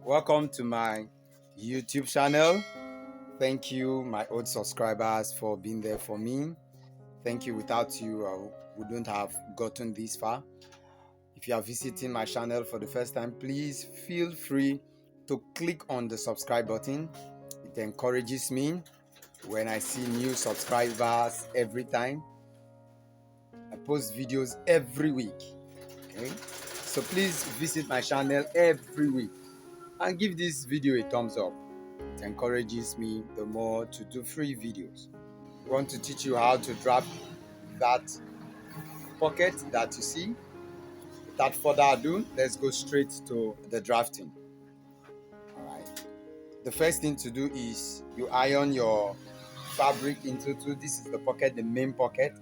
Welcome to my YouTube channel. Thank you, my old subscribers, for being there for me. Thank you. Without you, I wouldn't have gotten this far. If you are visiting my channel for the first time, please feel free to click on the subscribe button. It encourages me when I see new subscribers every time. I post videos every week. Okay, so please visit my channel every week and give this video a thumbs up. It encourages me the more to do free videos. I want to teach you how to draft that pocket that you see. Without further ado, let's go straight to the drafting. Alright. The first thing to do is you iron your fabric into two. This is the pocket, the main pocket.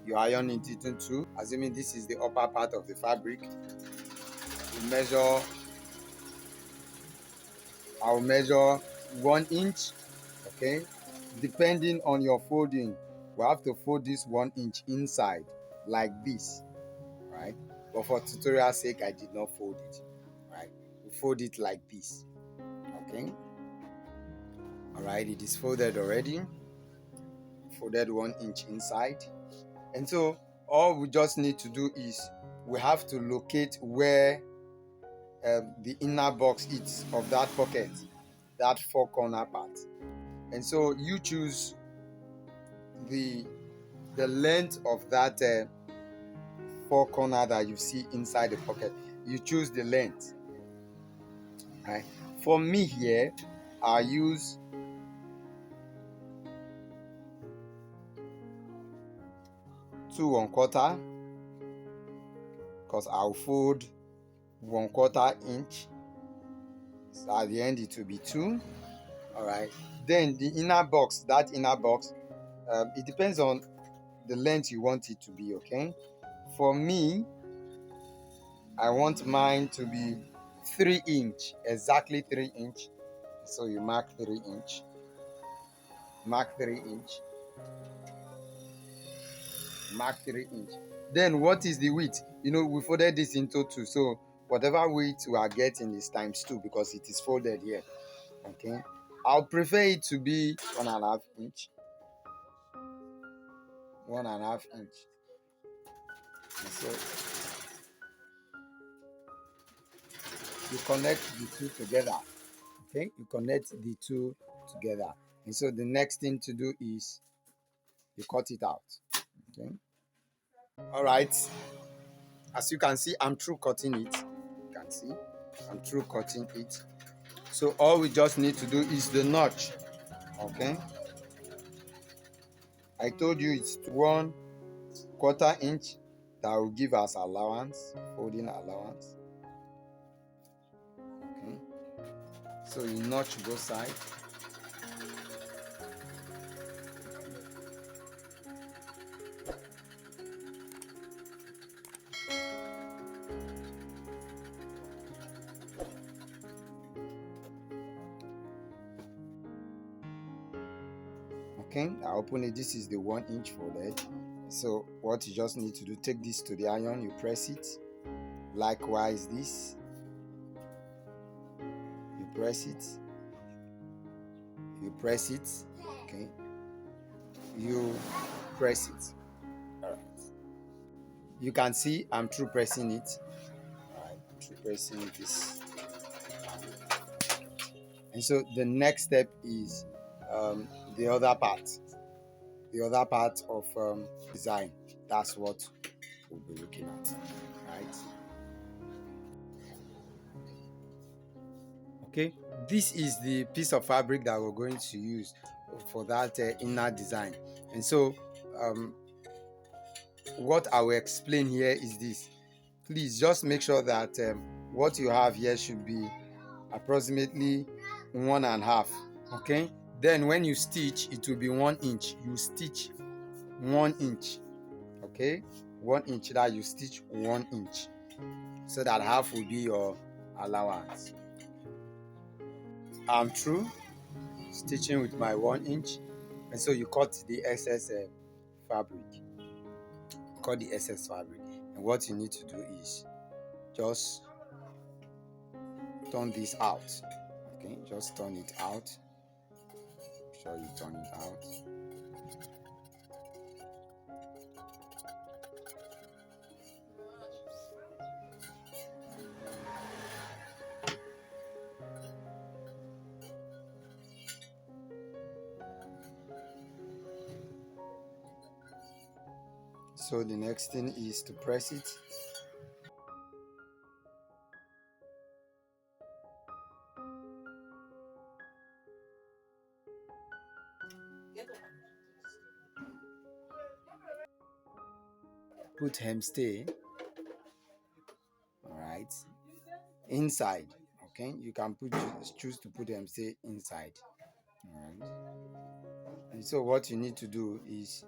You iron it into two. Assuming this is the upper part of the fabric. I'll measure 1 inch. Okay. Depending on your folding, we have to fold this 1 inch inside like this, right? But for tutorial sake, I did not fold it, right? We fold it like this, okay? All right, it is folded already. Folded 1 inch inside, and so all we just need to do is we have to locate where the inner box is of that pocket, that four corner part. And so you choose the length of that four corner that you see inside the pocket. You choose the length, right? For me here, I use 2 1/4 because I'll fold 1/4 inch. So at the end it will be 2. All right. Then the inner box, it depends on the length you want it to be. Okay. For me, I want mine to be 3 inch, exactly 3 inch. So you mark 3 inch. Mark 3 inch. Mark 3 inch. Then what is the width? We folded this into 2, so whatever width we are getting is times 2 because it is folded here. Okay, I'll prefer it to be 1.5 inch. 1.5 inch. And so you connect the two together. Okay, you connect the two together, and so the next thing to do is you cut it out. Okay. All right. As you can see, I'm through cutting it. You can see I'm through cutting it. So all we just need to do is the notch. Okay. I told you it's 1/4 inch that will give us allowance, folding allowance. Okay. So you notch both sides. Okay, I open it. This is the 1 inch folded. So what you just need to do, take this to the iron, you press it. Likewise this, you press it. Okay, you press it. All right, you can see I'm through pressing it. All right, through pressing this. And so the next step is the other part of design. That's what we'll be looking at, right? Okay, this is the piece of fabric that we're going to use for that inner design. And so what I will explain here is this. Please just make sure that what you have here should be approximately 1.5. Okay, then when you stitch, it will be 1 inch. You stitch 1 inch. Okay, 1 inch, that you stitch 1 inch, so that half will be your allowance. I'm through stitching with my 1 inch, and so you cut the excess fabric. And what you need to do is just turn this out. Okay, just turn it out. Make sure you turn it out. So the next thing is to press it. Put hemstay, all right, inside. Okay, you can choose to put hemstay inside. All right. And so what you need to do is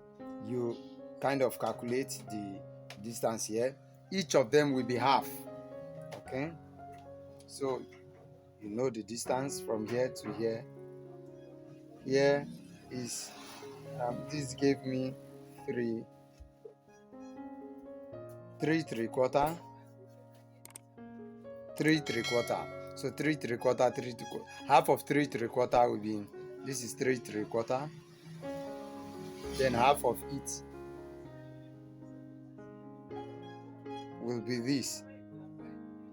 you kind of calculate the distance here. Each of them will be half. Okay, so you know the distance from here to here. Here is this gave me 3 3/4, 3/3. So 3/3, 3/4. Half of 3/3 will be, this is 3/3. Then half of it will be this.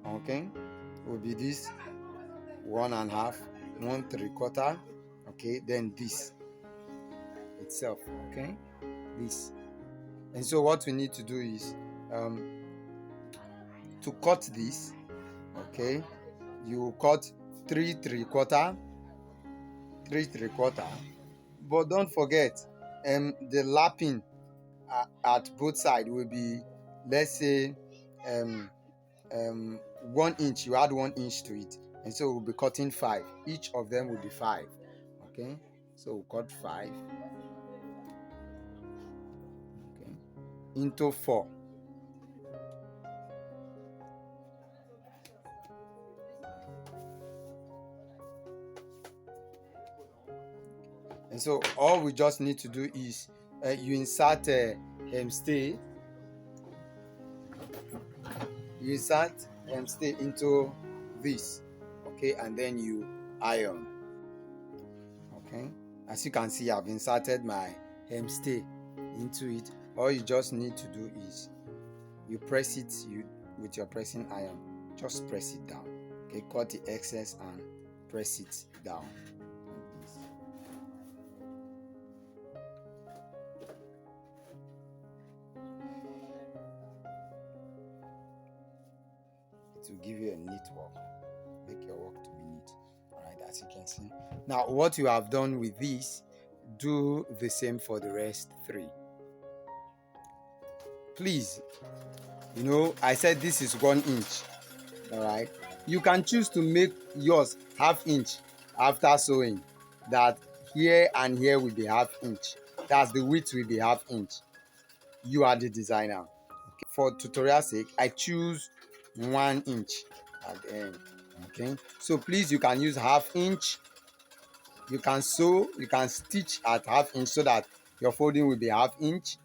Okay, will be this 1.5, 1/3. Okay, then this itself. Okay, this. And so what we need to do is to cut this. Okay, you cut 3/3, 3/3. But don't forget, the lapping at both sides will be, let's say, 1 inch. You add 1 inch to it, and so we'll be cutting 5. Each of them will be 5. Okay, so we'll cut 5. Okay, into 4. And so all we just need to do is you insert hemstay. You insert hemstay into this. Okay, and then you iron. Okay, as you can see, I've inserted my hemstay into it. All you just need to do is you press it with your pressing iron. Just press it down. Okay, cut the excess and press it down. It will give you a neat work. Make your work to be neat. Alright, as you can see. Now, what you have done with this, do the same for the rest 3. Please, I said this is 1 inch. Alright, you can choose to make yours 1/2 inch after sewing. That here and here will be 1/2 inch. That's the width will be 1/2 inch. You are the designer. Okay. For tutorial sake, I choose 1 inch at the end. Okay, so please, you can use 1/2 inch. You can sew, you can stitch at 1/2 inch so that your folding will be 1/2 inch.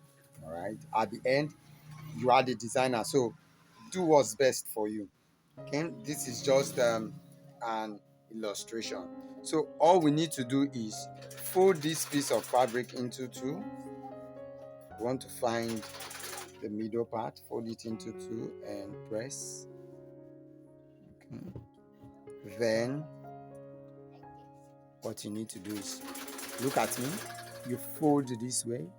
All right, at the end, you are the designer, so do what's best for you. Okay, this is just an illustration. So all we need to do is fold this piece of fabric into 2. We want to find the middle part, fold it into 2 and press. Okay. Then what you need to do is, look at me, you fold this way,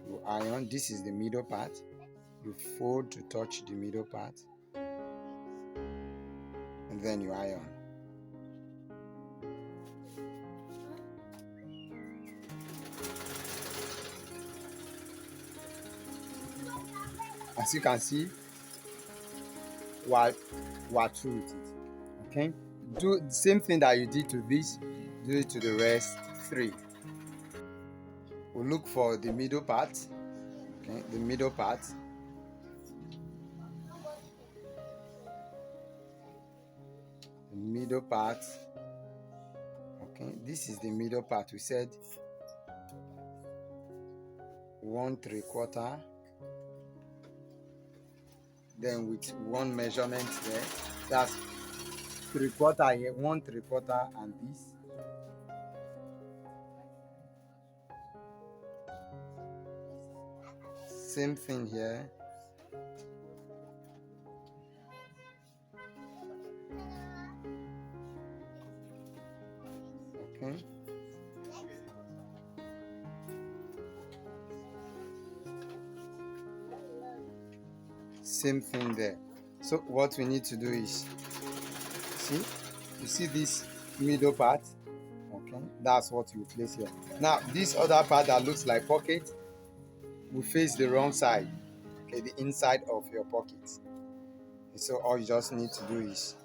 you iron. This is the middle part. You fold to touch the middle part, and then you iron. As you can see, we're through with it. Okay, do the same thing that you did to this, do it to the rest 3. We'll look for the middle part. Okay, the middle part. The middle part. Okay, this is the middle part. We said 1/3. then with one measurement there, that's 3/4 here, 1/3, and this. Same thing here. Okay. Same thing there. So what we need to do is, you see this middle part? Okay, that's what you place here. Now this other part that looks like pocket will face the wrong side. Okay, the inside of your pocket. And so all you just need to do is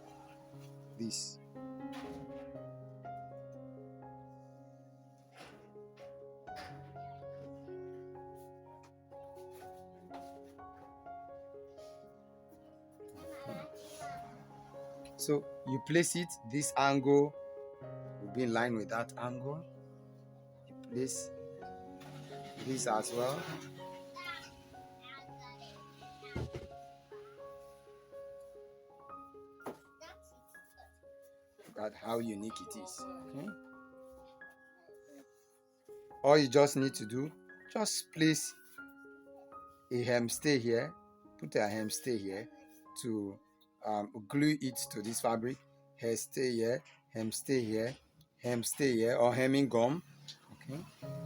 this. So you place it, this angle will be in line with that angle. You place this as well. Look at how unique it is. Okay. All you just need to do, just place a hem stay here, put a hem stay here to glue it to this fabric. Hair stay here, hem stay here, hem stay here, or hemming gum. Okay,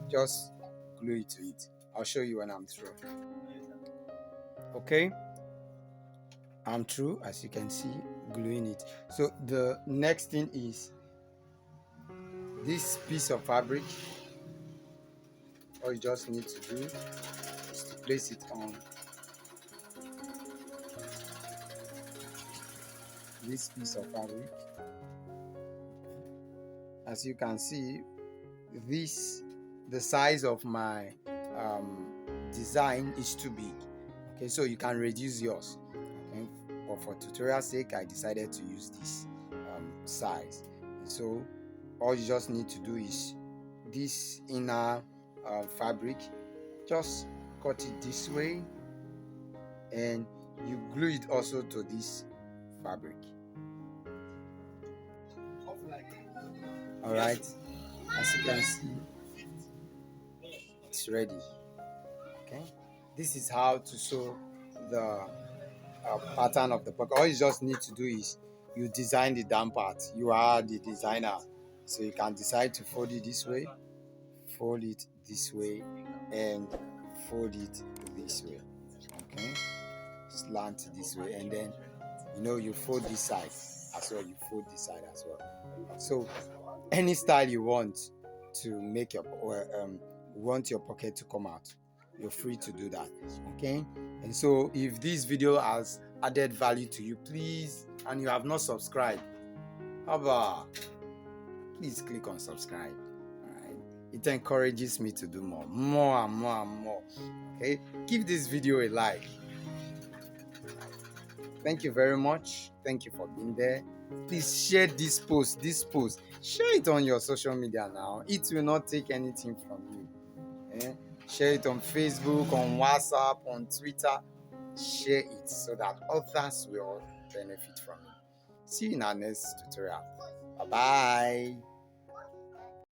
just glue it to it. I'll show you when I'm through. Okay, I'm through, as you can see, gluing it. So the next thing is this piece of fabric. All you just need to do is to place it on this piece of fabric. As you can see, the size of my design is too big. Okay, so you can reduce yours. Okay, but for tutorial sake, I decided to use this size. And so all you just need to do is this inner fabric, just cut it this way, and you glue it also to this fabric. All right, as you can see, it's ready. Okay, this is how to sew the pattern of the pocket. All you just need to do is you design the down part. You are the designer, so you can decide to fold it this way, fold it this way, and fold it this way. Okay, slant this way, and then you fold this side as well. You fold this side as well. So any style you want to make your pocket to come out, you're free to do that. Okay, and so if this video has added value to you, please, and you have not subscribed, please click on subscribe. All right, it encourages me to do more and more. Okay, give this video a like. Thank you very much. Thank you for being there. Please share this post. Share it on your social media now. It will not take anything from you. Share it on Facebook, on WhatsApp, on Twitter. Share it so that others will benefit from it. See you in our next tutorial. Bye-bye.